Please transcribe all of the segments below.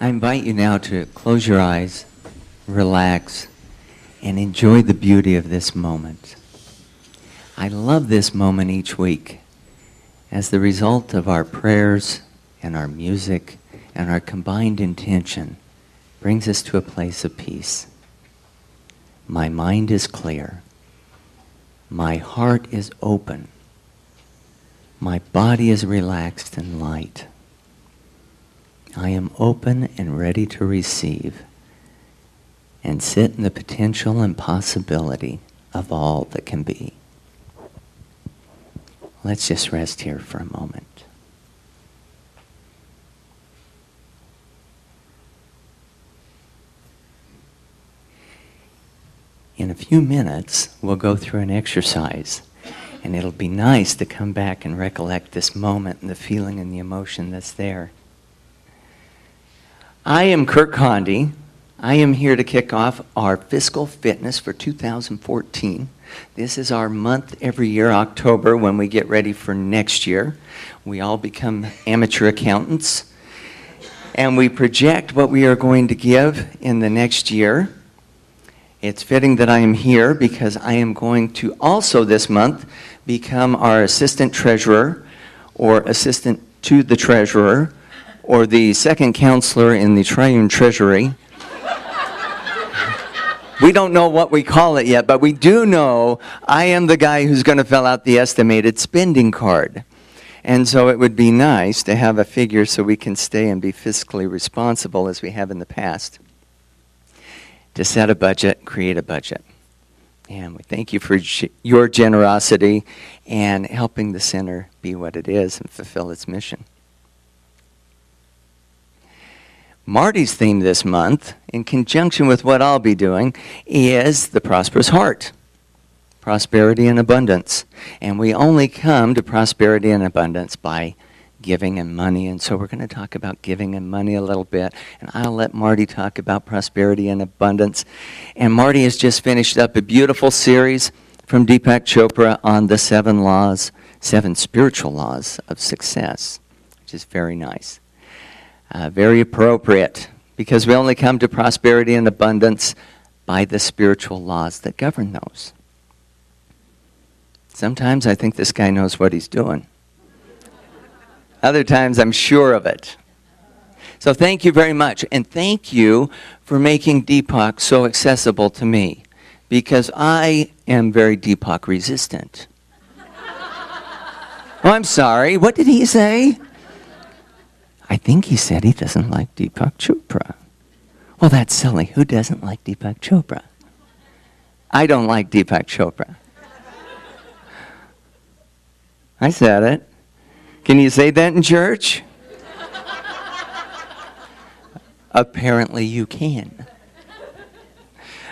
I invite you now to close your eyes, relax, and enjoy the beauty of this moment. I love this moment each week as the result of our prayers and our music and our combined intention brings us to a place of peace. My mind is clear. My heart is open. My body is relaxed and light. I am open and ready to receive and sit in the potential and possibility of all that can be. Let's just rest here for a moment. In a few minutes, we'll go through an exercise, and it'll be nice to come back and recollect this moment and the feeling and the emotion that's there. I am Kirk Condy. I am here to kick off our Fiscal Fitness for 2014. This is our month every year, October, when we get ready for next year. We all become amateur accountants, and we project what we are going to give in the next year. It's fitting that I am here because I am going to also this month become our assistant treasurer or assistant to the treasurer or the second counselor in the triune treasury. We don't know what we call it yet, but we do know I am the guy who's going to fill out the estimated spending card. And so it would be nice to have a figure so we can stay and be fiscally responsible as we have in the past. To set a budget, create a budget. And we thank you for your generosity and helping the center be what it is and fulfill its mission. Marty's theme this month, in conjunction with what I'll be doing, is the prosperous heart. Prosperity and abundance. And we only come to prosperity and abundance by giving and money. And so we're going to talk about giving and money a little bit. And I'll let Marty talk about prosperity and abundance. And Marty has just finished up a beautiful series from Deepak Chopra on the 7 spiritual laws of success, which is very nice. Very appropriate, because we only come to prosperity and abundance by the spiritual laws that govern those. Sometimes I think this guy knows what he's doing. Other times I'm sure of it. So thank you very much, and thank you for making Deepak so accessible to me, because I am very Deepak resistant. Oh, I'm sorry, what did he say? I think he said he doesn't like Deepak Chopra. Well, that's silly. Who doesn't like Deepak Chopra? I don't like Deepak Chopra. I said it. Can you say that in church? Apparently you can.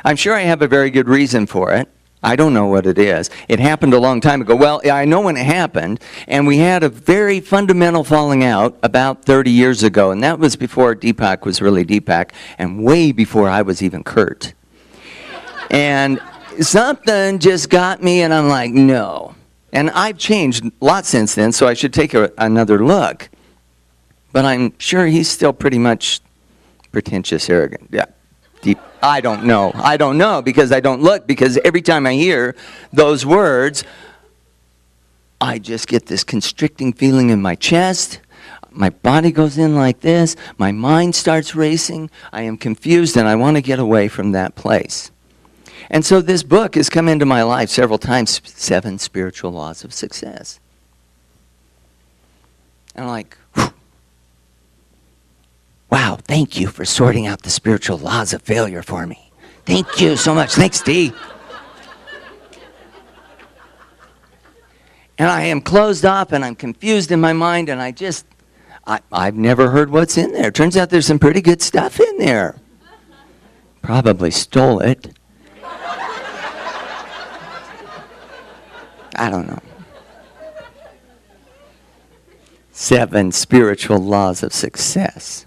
I'm sure I have a very good reason for it. I don't know what it is. It happened a long time ago. Well, I know when it happened, and we had a very fundamental falling out about 30 years ago, and that was before Deepak was really Deepak, and way before I was even Kurt. And something just got me, and I'm like, no. And I've changed a lot since then, so I should take another look. But I'm sure he's still pretty much pretentious, arrogant. Yeah. Deep. I don't know because I don't look, because every time I hear those words, I just get this constricting feeling in my chest. My body goes in like this. My mind starts racing. I am confused, and I want to get away from that place. And so this book has come into my life several times, 7 spiritual laws of success. And I'm like, whew. Wow, thank you for sorting out the spiritual laws of failure for me. Thank you so much. Thanks, Dee. And I am closed off, and I'm confused in my mind, and I've never heard what's in there. Turns out there's some pretty good stuff in there. Probably stole it. I don't know. 7 spiritual laws of success.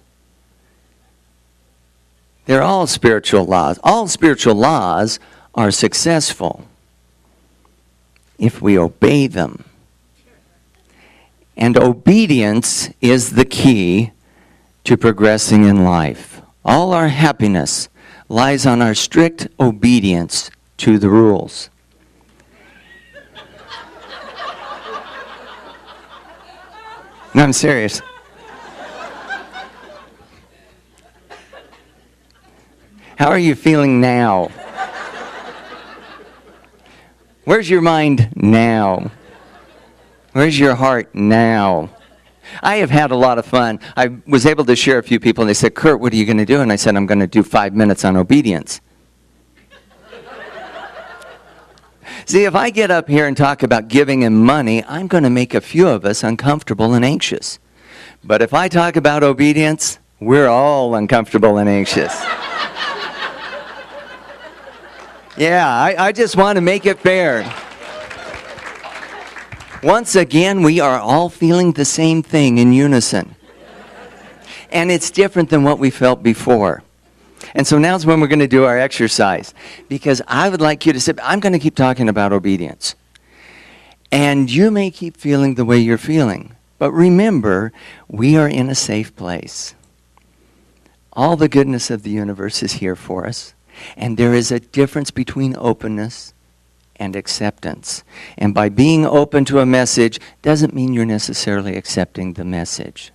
They're all spiritual laws. All spiritual laws are successful if we obey them. And obedience is the key to progressing in life. All our happiness lies on our strict obedience to the rules. No, I'm serious. How are you feeling now? Where's your mind now? Where's your heart now? I have had a lot of fun. I was able to share a few people, and they said, Kurt, what are you going to do? And I said, I'm going to do 5 minutes on obedience. See, if I get up here and talk about giving and money, I'm going to make a few of us uncomfortable and anxious. But if I talk about obedience, we're all uncomfortable and anxious. Yeah, I just want to make it fair. Once again, we are all feeling the same thing in unison. And it's different than what we felt before. And so now's when we're going to do our exercise. Because I would like you to sit. I'm going to keep talking about obedience. And you may keep feeling the way you're feeling. But remember, we are in a safe place. All the goodness of the universe is here for us. And there is a difference between openness and acceptance. And by being open to a message doesn't mean you're necessarily accepting the message.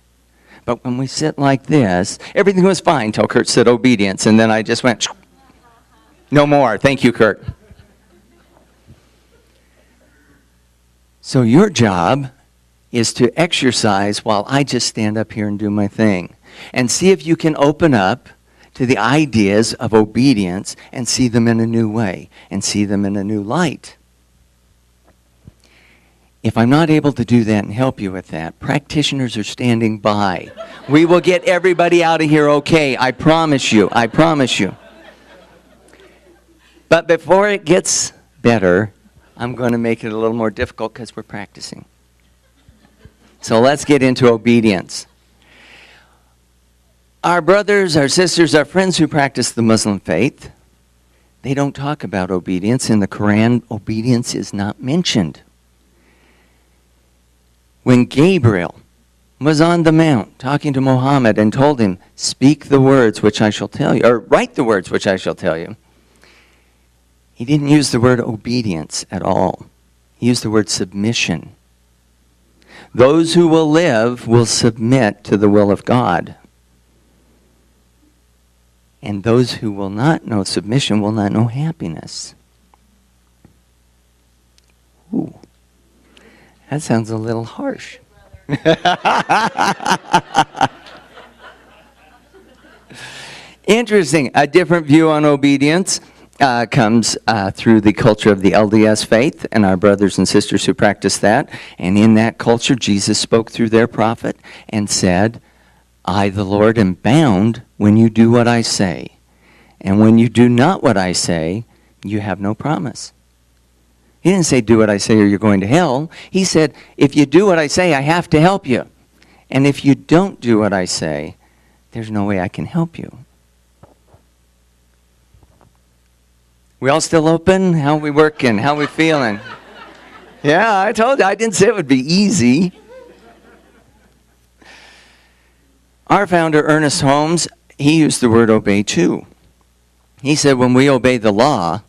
But when we sit like this, everything was fine till Kurt said obedience, and then I just went, no more. Thank you, Kurt. So your job is to exercise while I just stand up here and do my thing. And see if you can open up to the ideas of obedience and see them in a new way and see them in a new light. If I'm not able to do that and help you with that, practitioners are standing by. We will get everybody out of here okay. I promise you. I promise you. But before it gets better, I'm going to make it a little more difficult because we're practicing. So let's get into obedience. Our brothers, our sisters, our friends who practice the Muslim faith, they don't talk about obedience. In the Quran, obedience is not mentioned. When Gabriel was on the mount talking to Muhammad and told him, speak the words which I shall tell you, or write the words which I shall tell you, he didn't use the word obedience at all. He used the word submission. Those who will live will submit to the will of God. And those who will not know submission will not know happiness. Ooh, that sounds a little harsh. Interesting. A different view on obedience comes through the culture of the LDS faith and our brothers and sisters who practice that. And in that culture, Jesus spoke through their prophet and said, I, the Lord, am bound when you do what I say. And when you do not what I say, you have no promise. He didn't say, do what I say or you're going to hell. He said, if you do what I say, I have to help you. And if you don't do what I say, there's no way I can help you. We all still open? How we working? How we feeling? Yeah, I told you. I didn't say it would be easy. Our founder, Ernest Holmes, he used the word obey too. He said when we obey the law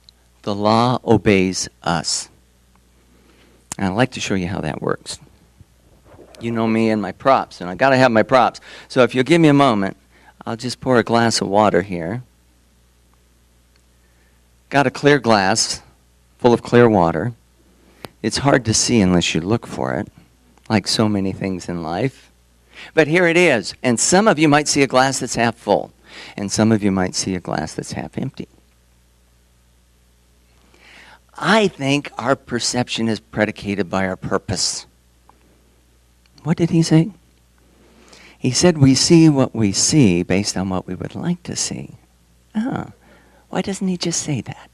obeys us. And I'd like to show you how that works. You know me and my props, and I got to have my props. So if you'll give me a moment, I'll just pour a glass of water here. Got a clear glass full of clear water. It's hard to see unless you look for it, like so many things in life. But here it is. And some of you might see a glass that's half full. And some of you might see a glass that's half empty. I think our perception is predicated by our purpose. What did he say? He said we see what we see based on what we would like to see. Oh, why doesn't he just say that?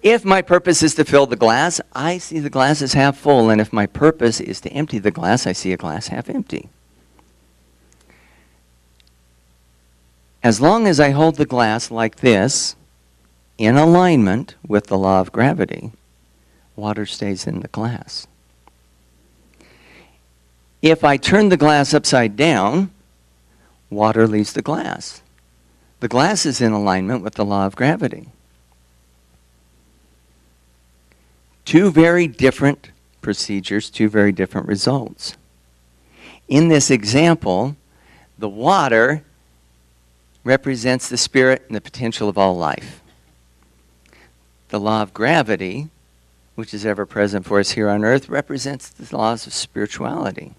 If my purpose is to fill the glass, I see the glass as half full. And if my purpose is to empty the glass, I see a glass half empty. As long as I hold the glass like this, in alignment with the law of gravity, water stays in the glass. If I turn the glass upside down, water leaves the glass. The glass is in alignment with the law of gravity. Two very different procedures, two very different results. In this example, the water represents the spirit and the potential of all life. The law of gravity, which is ever present for us here on earth, represents the laws of spirituality.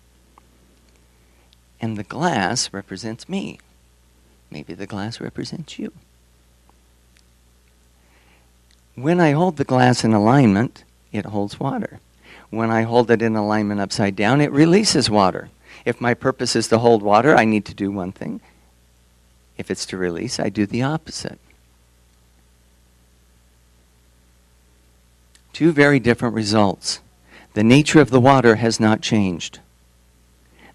And the glass represents me. Maybe the glass represents you. When I hold the glass in alignment, it holds water. When I hold it in alignment upside down, it releases water. If my purpose is to hold water, I need to do one thing. If it's to release, I do the opposite. Two very different results. The nature of the water has not changed.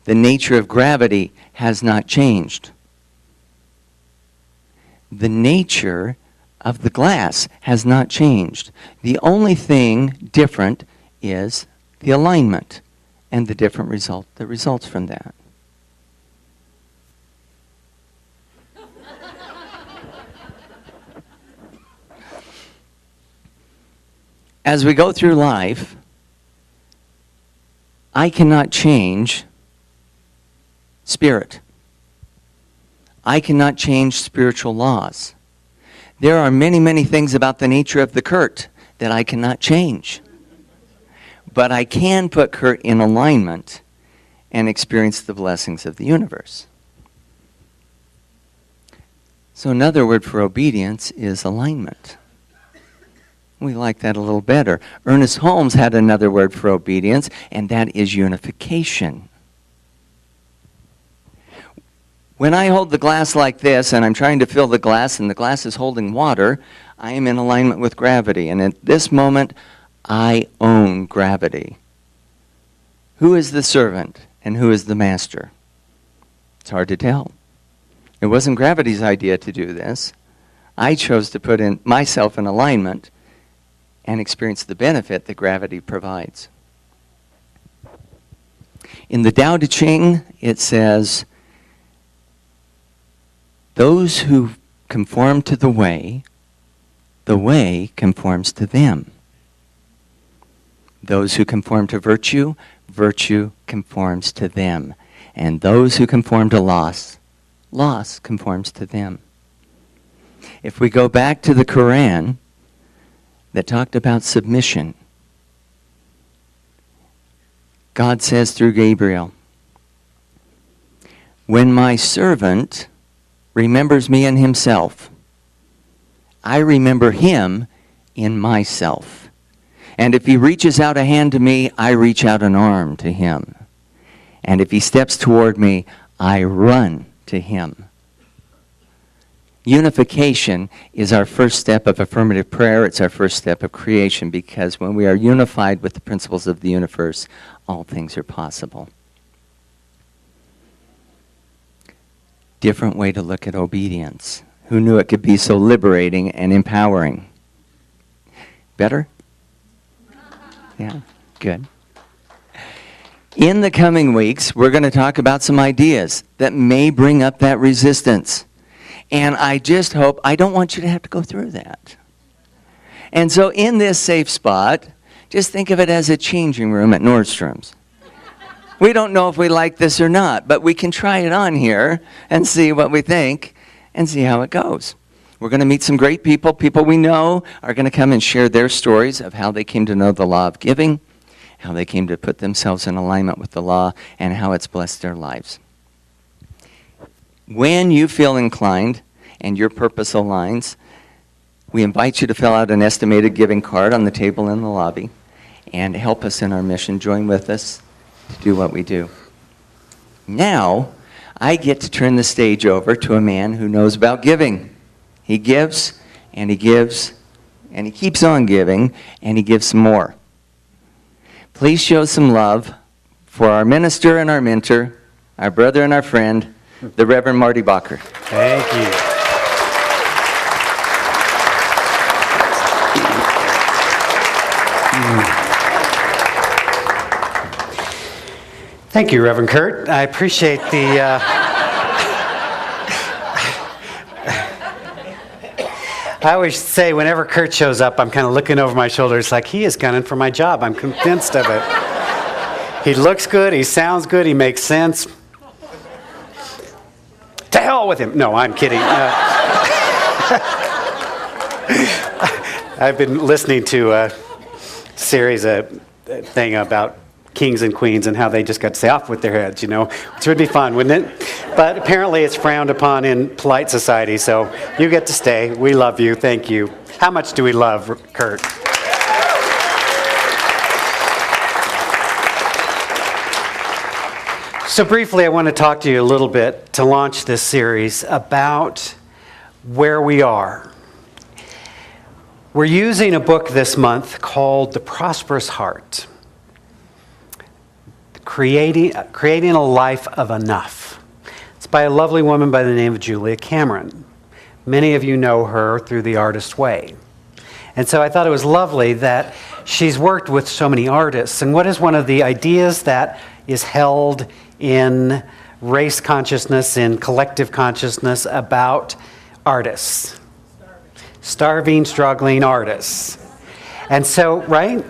The nature of gravity has not changed. The nature of the glass has not changed. The only thing different is the alignment and the different result that results from that. As we go through life, I cannot change spirit. I cannot change spiritual laws. There are many, many things about the nature of the Kurt that I cannot change. But I can put Kurt in alignment and experience the blessings of the universe. So another word for obedience is alignment. We like that a little better. Ernest Holmes had another word for obedience, and that is unification. When I hold the glass like this, and I'm trying to fill the glass, and the glass is holding water, I am in alignment with gravity. And at this moment, I own gravity. Who is the servant, and who is the master? It's hard to tell. It wasn't gravity's idea to do this. I chose to put in myself in alignment and experience the benefit that gravity provides. In the Tao Te Ching, it says, those who conform to the way conforms to them. Those who conform to virtue, virtue conforms to them. And those who conform to loss, loss conforms to them. If we go back to the Quran that talked about submission, God says through Gabriel, when my servant remembers me in himself, I remember him in myself. And if he reaches out a hand to me, I reach out an arm to him. And if he steps toward me, I run to him. Unification is our first step of affirmative prayer. It's our first step of creation, because when we are unified with the principles of the universe, all things are possible. Different way to look at obedience. Who knew it could be so liberating and empowering? Better? Yeah, good. In the coming weeks, we're going to talk about some ideas that may bring up that resistance. And I just hope, I don't want you to have to go through that. And so in this safe spot, just think of it as a changing room at Nordstrom's. We don't know if we like this or not, but we can try it on here and see what we think and see how it goes. We're going to meet some great people. People we know are going to come and share their stories of how they came to know the law of giving, how they came to put themselves in alignment with the law, and how it's blessed their lives. When you feel inclined and your purpose aligns, we invite you to fill out an estimated giving card on the table in the lobby and help us in our mission. Join with us to do what we do. Now, I get to turn the stage over to a man who knows about giving. He gives, and he gives, and he keeps on giving, and he gives some more. Please show some love for our minister and our mentor, our brother and our friend, the Reverend Marty Bacher. Thank you. Thank you, Reverend Kurt. I appreciate the... I always say whenever Kurt shows up, I'm kind of looking over my shoulder. It's like, he is gunning for my job. I'm convinced of it. He looks good. He sounds good. He makes sense. To hell with him. No, I'm kidding. I've been listening to a series, a thing about kings and queens and how they just got to say off with their heads, which would be fun, wouldn't it? But apparently it's frowned upon in polite society, so you get to stay. We love you. Thank you. How much do we love Kurt? So briefly, I want to talk to you a little bit to launch this series about where we are. We're using a book this month called The Prosperous Heart. Creating a Life of Enough. It's by a lovely woman by the name of Julia Cameron. Many of you know her through The Artist's Way. And so I thought it was lovely that she's worked with so many artists. And what is one of the ideas that is held in race consciousness, in collective consciousness about artists? Starving, struggling artists. And so, right?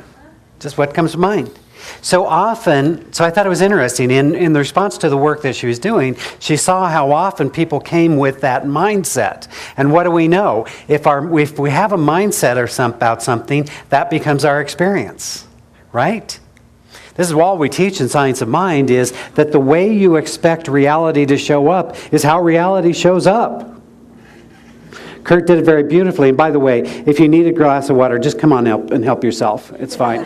Just what comes to mind. So often, so I thought it was interesting, in the response to the work that she was doing, she saw how often people came with that mindset. And what do we know? If we have a mindset about something, that becomes our experience, right? This is all we teach in Science of Mind, is that the way you expect reality to show up is how reality shows up. Kurt did it very beautifully. And by the way, if you need a glass of water, just come on up and help yourself. It's fine.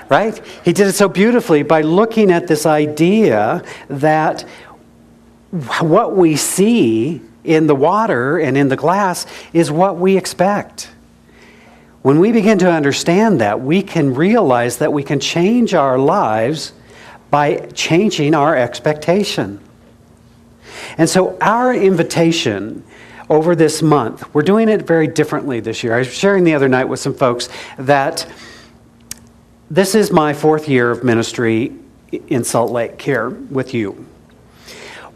Right? He did it so beautifully by looking at this idea that what we see in the water and in the glass is what we expect. When we begin to understand that, we can realize that we can change our lives by changing our expectation. And so our invitation over this month, we're doing it very differently this year. I was sharing the other night with some folks that this is my 4th year of ministry in Salt Lake here with you.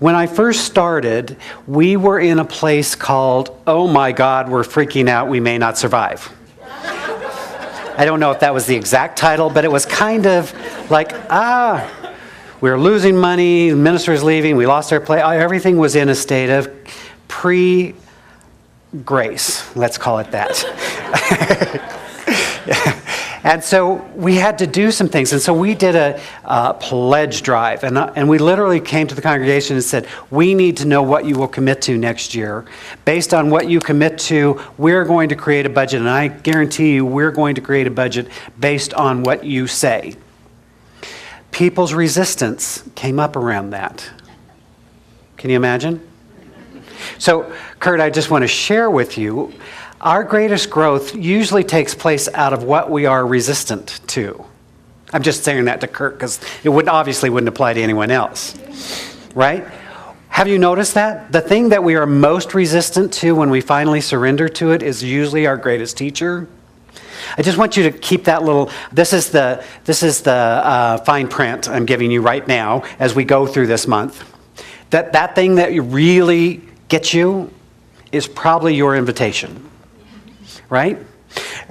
When I first started, we were in a place called, oh my God, we're freaking out, we may not survive. I don't know if that was the exact title, but it was kind of like, we were losing money, the minister's leaving, we lost our place, everything was in a state of pre-grace, let's call it that. And so we had to do some things. And so we did a pledge drive. And we literally came to the congregation and said, we need to know what you will commit to next year. Based on what you commit to, we're going to create a budget. And I guarantee you, we're going to create a budget based on what you say. People's resistance came up around that. Can you imagine? So, Kurt, I just want to share with you, our greatest growth usually takes place out of what we are resistant to. I'm just saying that to Kurt because it obviously wouldn't apply to anyone else, right? Have you noticed that? The thing that we are most resistant to when we finally surrender to it is usually our greatest teacher. I just want you to keep that little, this is the fine print I'm giving you right now as we go through this month. That thing that really gets you is probably your invitation. Right?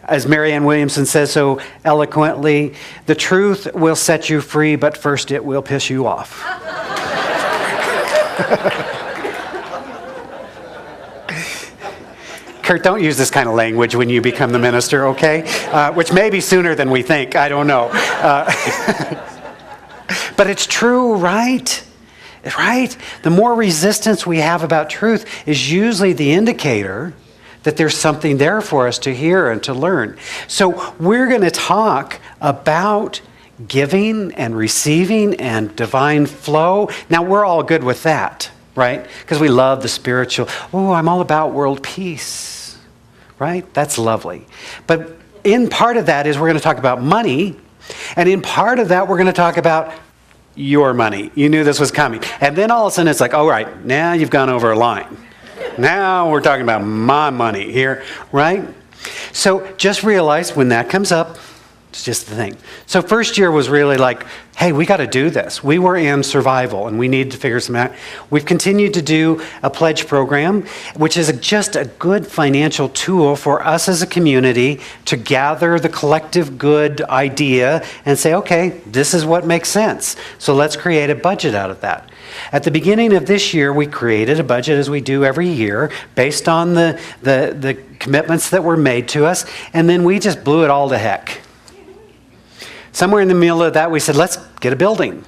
As Marianne Williamson says so eloquently, the truth will set you free, but first it will piss you off. Kurt, don't use this kind of language when you become the minister, okay? Which may be sooner than we think. I don't know. But it's true, right? Right? The more resistance we have about truth is usually the indicator that there's something there for us to hear and to learn. So we're going to talk about giving and receiving and divine flow. Now, we're all good with that, right? Because we love the spiritual. Oh, I'm all about world peace, right? That's lovely. But in part of that is we're going to talk about money. And in part of that, we're going to talk about your money. You knew this was coming. And then all of a sudden, it's like, all right, now you've gone over a line. Now we're talking about my money here, right? So just realize when that comes up, It's just the thing. So first year was really like, hey, we got to do this. We were in survival and we needed to figure something out. We've continued to do a pledge program, which is just a good financial tool for us as a community to gather the collective good idea and say, okay, this is what makes sense. So let's create a budget out of that. At the beginning of this year, we created a budget, as we do every year, based on the commitments that were made to us, and then we just blew it all to heck. Somewhere in the middle of that, we said, let's get a building.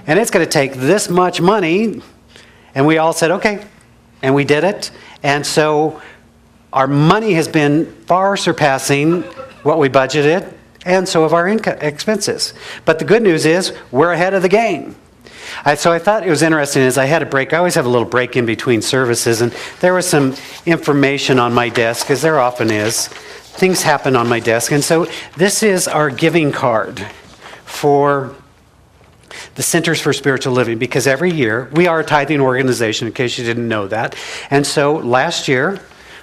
And it's going to take this much money. And we all said, okay. And we did it. And so our money has been far surpassing what we budgeted, and so have our expenses. But the good news is we're ahead of the game. So I thought it was interesting as I had a break. I always have a little break in between services, and there was some information on my desk, as there often is. Things happen on my desk. And so this is our giving card for the Centers for Spiritual Living, because every year, we are a tithing organization, in case you didn't know that. And so last year,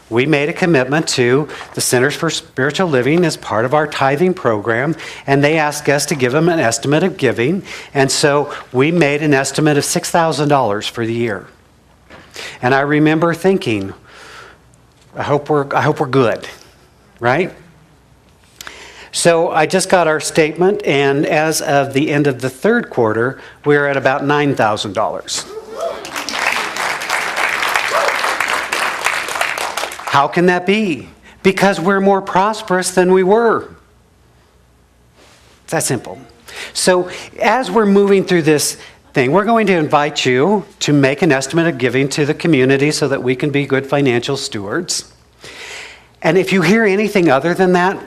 we made a commitment to the Centers for Spiritual Living as part of our tithing program, and they asked us to give them an estimate of giving. And so we made an estimate of $6,000 for the year. And I remember thinking, I hope we're good. Right? So I just got our statement, and as of the end of the third quarter, we're at about $9,000. How can that be? Because we're more prosperous than we were. It's that simple. So as we're moving through this thing, we're going to invite you to make an estimate of giving to the community so that we can be good financial stewards. And if you hear anything other than that,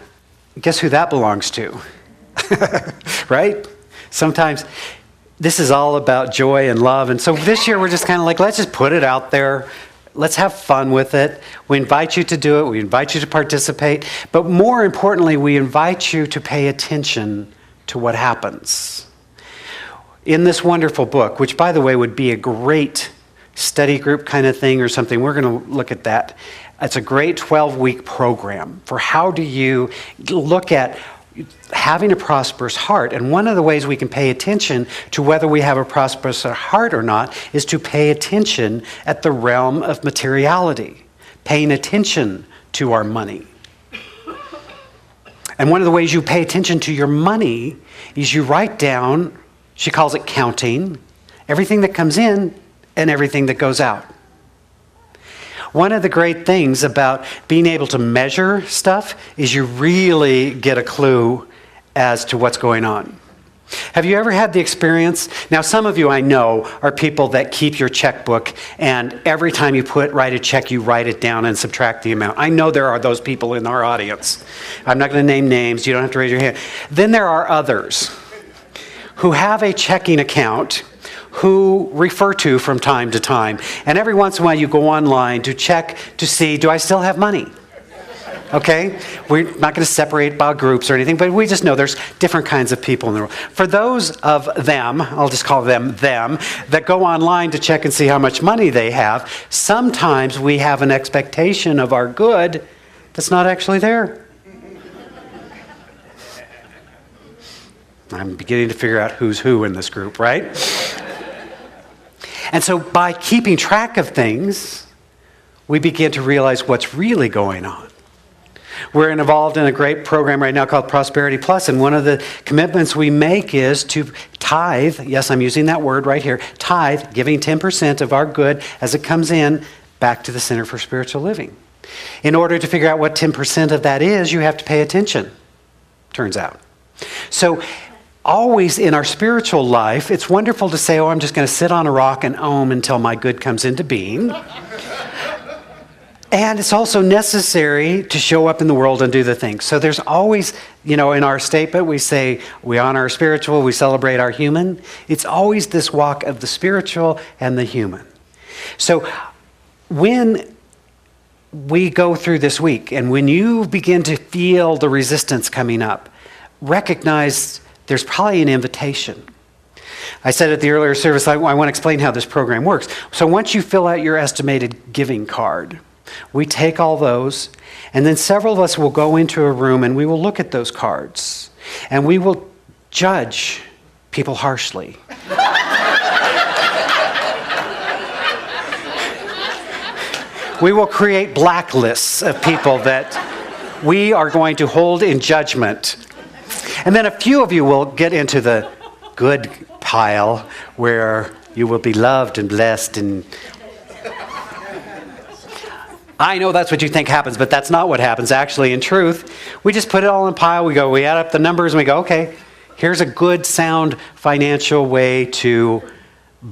guess who that belongs to? Right? Sometimes this is all about joy and love. And so this year we're just kind of like, let's just put it out there. Let's have fun with it. We invite you to do it. We invite you to participate. But more importantly, we invite you to pay attention to what happens. In this wonderful book, which by the way would be a great study group kind of thing or something, we're going to look at that. It's a great 12-week program for how do you look at having a prosperous heart. And one of the ways we can pay attention to whether we have a prosperous heart or not is to pay attention at the realm of materiality, paying attention to our money. And one of the ways you pay attention to your money is you write down, she calls it counting, everything that comes in and everything that goes out. One of the great things about being able to measure stuff is you really get a clue as to what's going on. Have you ever had the experience? Now, some of you I know are people that keep your checkbook, and every time you write a check, you write it down and subtract the amount. I know there are those people in our audience. I'm not going to name names. You don't have to raise your hand. Then there are others who have a checking account who refer to from time to time. And every once in a while you go online to check to see, do I still have money? Okay? We're not going to separate by groups or anything, but we just know there's different kinds of people in the world. For those of them, I'll just call them, that go online to check and see how much money they have, sometimes we have an expectation of our good that's not actually there. I'm beginning to figure out who's who in this group, right? And so by keeping track of things, we begin to realize what's really going on. We're involved in a great program right now called Prosperity Plus, and one of the commitments we make is to tithe, yes, I'm using that word right here, tithe, giving 10% of our good as it comes in back to the Center for Spiritual Living. In order to figure out what 10% of that is, you have to pay attention, turns out. So always in our spiritual life, it's wonderful to say, oh, I'm just going to sit on a rock and ohm until my good comes into being. And it's also necessary to show up in the world and do the things. So there's always, in our statement, we say we honor our spiritual, we celebrate our human. It's always this walk of the spiritual and the human. So when we go through this week, and when you begin to feel the resistance coming up, recognize there's probably an invitation. I said at the earlier service, I want to explain how this program works. So once you fill out your estimated giving card, We take all those, and then several of us will go into a room and we will look at those cards, and we will judge people harshly. We will create blacklists of people that we are going to hold in judgment. And then a few of you will get into the good pile where you will be loved and blessed. And I know that's what you think happens, but that's not what happens. Actually, in truth, we just put it all in a pile. We add up the numbers and we go, okay, here's a good, sound financial way to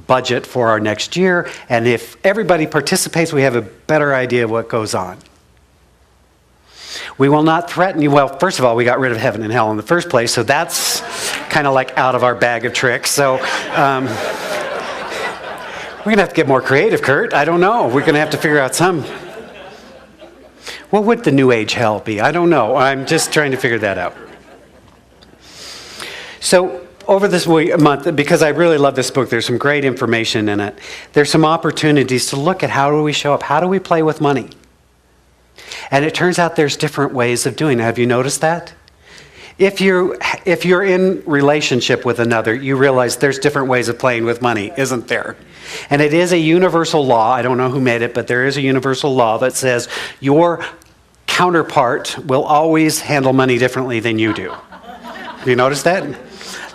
budget for our next year. And if everybody participates, we have a better idea of what goes on. We will not threaten you. Well, first of all, we got rid of heaven and hell in the first place, so that's kind of like out of our bag of tricks. So we're going to have to get more creative, Kurt. I don't know. We're going to have to figure out some. What would the new age hell be? I don't know. I'm just trying to figure that out. So over this month, because I really love this book, there's some great information in it. There's some opportunities to look at how do we show up? How do we play with money? And it turns out there's different ways of doing it. Have you noticed that? If you're in relationship with another, you realize there's different ways of playing with money, isn't there? And it is a universal law. I don't know who made it, but there is a universal law that says your counterpart will always handle money differently than you do. Have you noticed that?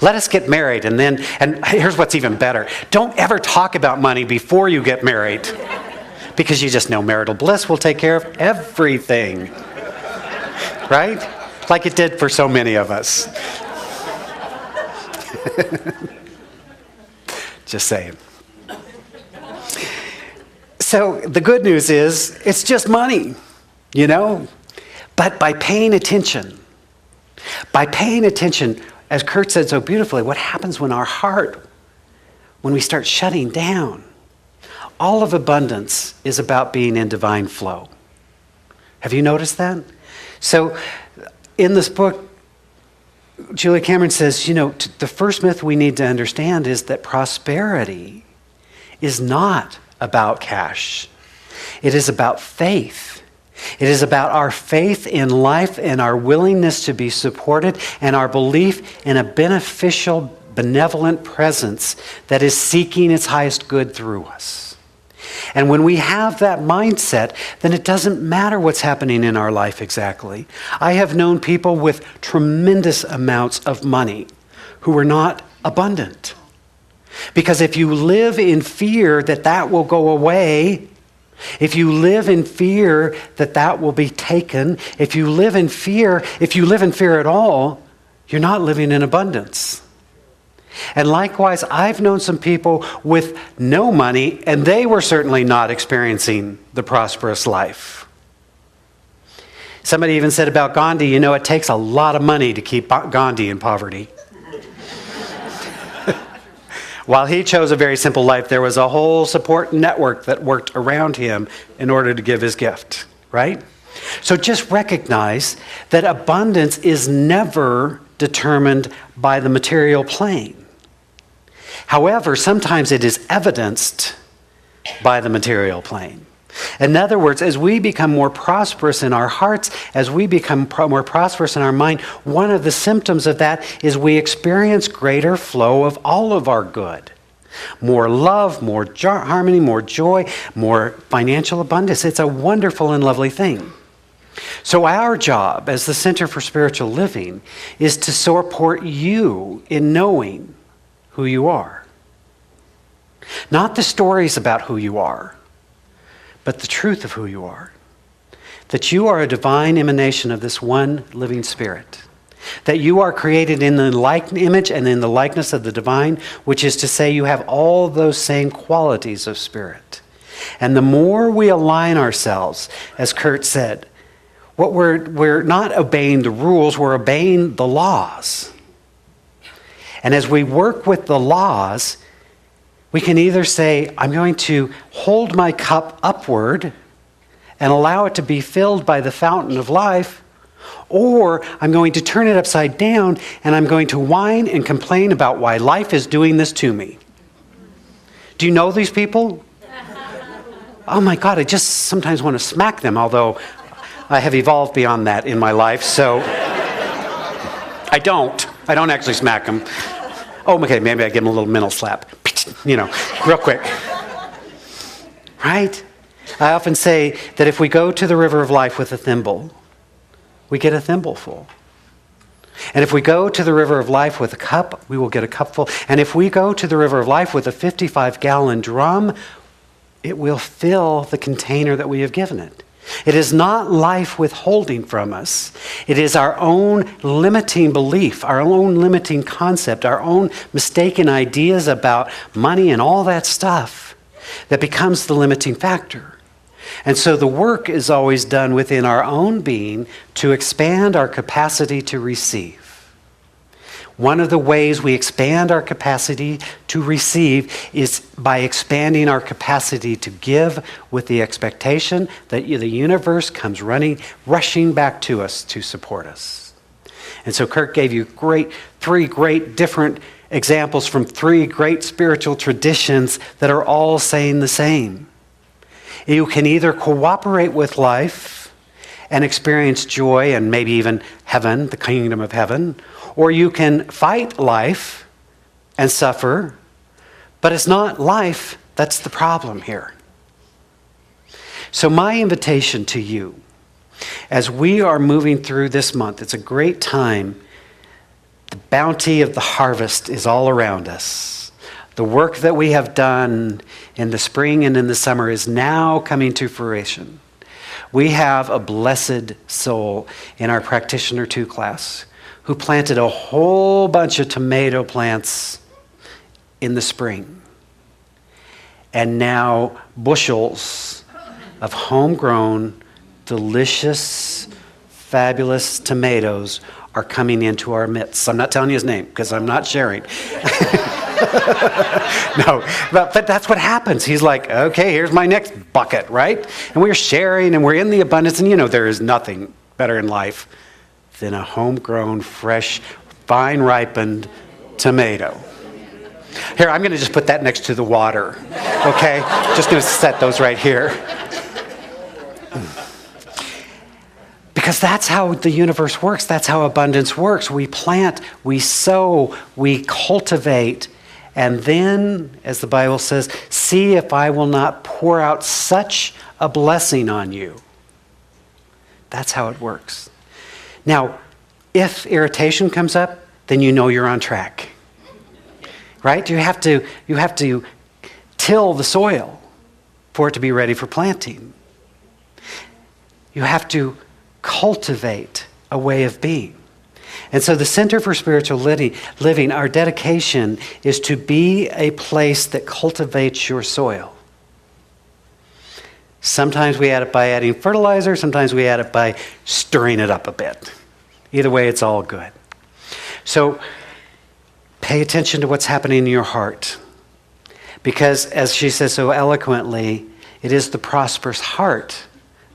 Let us get married, and here's what's even better. Don't ever talk about money before you get married, because you just know marital bliss will take care of everything. Right? Like it did for so many of us. Just saying. So the good news is, it's just money, But by paying attention, as Kurt said so beautifully, what happens when when we start shutting down? All of abundance is about being in divine flow. Have you noticed that? So in this book, Julia Cameron says, the first myth we need to understand is that prosperity is not about cash. It is about faith. It is about our faith in life and our willingness to be supported and our belief in a beneficial, benevolent presence that is seeking its highest good through us. And when we have that mindset, then it doesn't matter what's happening in our life exactly. I have known people with tremendous amounts of money who are not abundant. Because if you live in fear that will go away, if you live in fear that will be taken, if you live in fear at all, you're not living in abundance. And likewise, I've known some people with no money, and they were certainly not experiencing the prosperous life. Somebody even said about Gandhi, it takes a lot of money to keep Gandhi in poverty. While he chose a very simple life, there was a whole support network that worked around him in order to give his gift, right? So just recognize that abundance is never determined by the material plane. However, sometimes it is evidenced by the material plane. In other words, as we become more prosperous in our hearts, as we become more prosperous in our mind, one of the symptoms of that is we experience greater flow of all of our good. More love, more harmony, more joy, more financial abundance. It's a wonderful and lovely thing. So our job as the Center for Spiritual Living is to support you in knowing who you are. Not the stories about who you are, but the truth of who you are. That you are a divine emanation of this one living Spirit. That you are created in the image and in the likeness of the divine, which is to say you have all those same qualities of Spirit. And the more we align ourselves, as Kurt said, we're not obeying the rules, we're obeying the laws. And as we work with the laws, we can either say, I'm going to hold my cup upward and allow it to be filled by the fountain of life, or I'm going to turn it upside down and I'm going to whine and complain about why life is doing this to me. Do you know these people? oh my God, I just sometimes want to smack them, although I have evolved beyond that in my life, so I don't actually smack them. Oh, okay, maybe I give them a little mental slap, real quick. Right? I often say that if we go to the river of life with a thimble, we get a thimbleful. And if we go to the river of life with a cup, we will get a cupful. And if we go to the river of life with a 55-gallon drum, it will fill the container that we have given it. It is not life withholding from us. It is our own limiting belief, our own limiting concept, our own mistaken ideas about money and all that stuff that becomes the limiting factor. And so the work is always done within our own being to expand our capacity to receive. One of the ways we expand our capacity to receive is by expanding our capacity to give with the expectation that the universe comes rushing back to us to support us. And so Kirk gave you three great different examples from three great spiritual traditions that are all saying the same. You can either cooperate with life and experience joy and maybe even heaven, the kingdom of heaven, or you can fight life and suffer, but it's not life that's the problem here. So my invitation to you, as we are moving through this month, it's a great time. The bounty of the harvest is all around us. The work that we have done in the spring and in the summer is now coming to fruition. We have a blessed soul in our Practitioner 2 class who planted a whole bunch of tomato plants in the spring. And now bushels of homegrown, delicious, fabulous tomatoes are coming into our midst. I'm not telling you his name because I'm not sharing. No, but that's what happens. He's like, okay, here's my next bucket, right? And we're sharing and we're in the abundance. And there is nothing better in life than a homegrown, fresh, fine ripened tomato. Here, I'm going to just put that next to the water, okay? Just going to set those right here. Because that's how the universe works. That's how abundance works. We plant, we sow, we cultivate, and then, as the Bible says, see if I will not pour out such a blessing on you. That's how it works. Now, if irritation comes up, then you know you're on track. Right? You have to till the soil for it to be ready for planting. You have to cultivate a way of being. And so the Center for Spiritual Living, our dedication is to be a place that cultivates your soil. Sometimes we add it by adding fertilizer, sometimes we add it by stirring it up a bit. Either way, it's all good. So pay attention to what's happening in your heart. Because, as she says so eloquently, it is the prosperous heart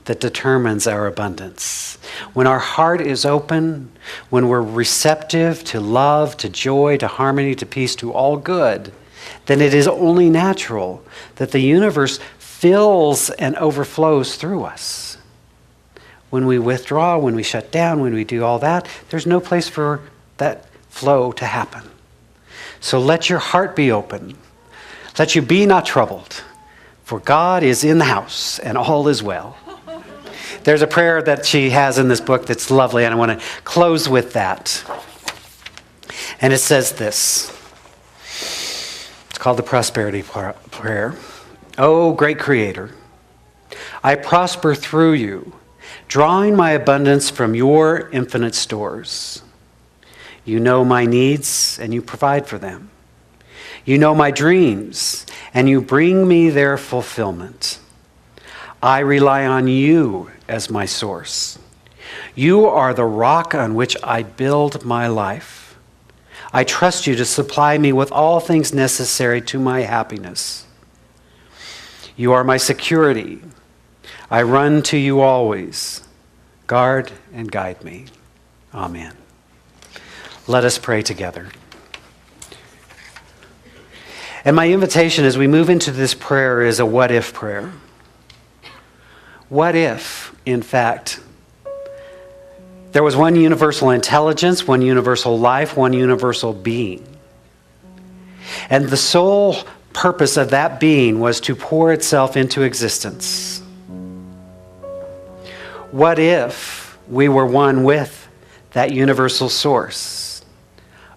that determines our abundance. When our heart is open, when we're receptive to love, to joy, to harmony, to peace, to all good, then it is only natural that the universe fills and overflows through us. When we withdraw, when we shut down, when we do all that, there's no place for that flow to happen. So let your heart be open. Let you be not troubled, for God is in the house and all is well. There's a prayer that she has in this book that's lovely, and I want to close with that. And it says this. It's called the Prosperity Prayer. Oh, great Creator, I prosper through you, drawing my abundance from your infinite stores. You know my needs, and you provide for them. You know my dreams, and you bring me their fulfillment. I rely on you as my source. You are the rock on which I build my life. I trust you to supply me with all things necessary to my happiness. You are my security. I run to you always. Guard and guide me. Amen. Let us pray together. And my invitation as we move into this prayer is a what-if prayer. What if, in fact, there was one universal intelligence, one universal life, one universal being? And the sole purpose of that being was to pour itself into existence. What if we were one with that universal source,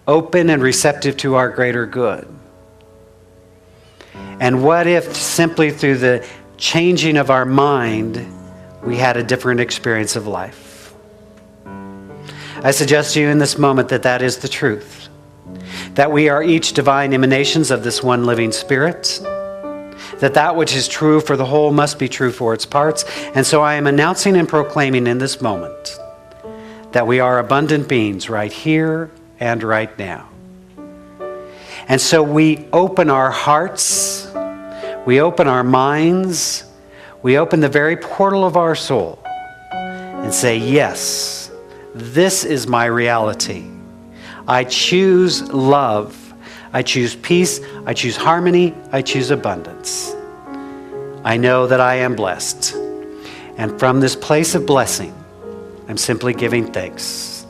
open and receptive to our greater good? And what if simply through the changing of our mind, we had a different experience of life? I suggest to you in this moment that that is the truth. That we are each divine emanations of this one living Spirit. That which is true for the whole must be true for its parts. And so I am announcing and proclaiming in this moment that we are abundant beings right here and right now. And so we open our hearts, we open our minds, we open the very portal of our soul and say, yes, this is my reality. I choose love. I choose peace. I choose harmony. I choose abundance. I know that I am blessed. And from this place of blessing, I'm simply giving thanks.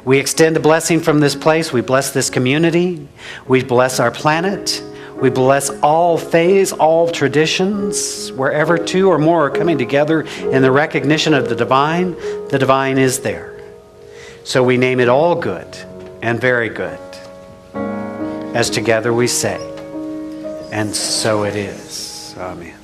We extend a blessing from this place. We bless this community. We bless our planet. We bless all faiths, all traditions. Wherever two or more are coming together in the recognition of the divine is there. So we name it all good and very good. As together we say, and so it is. Amen.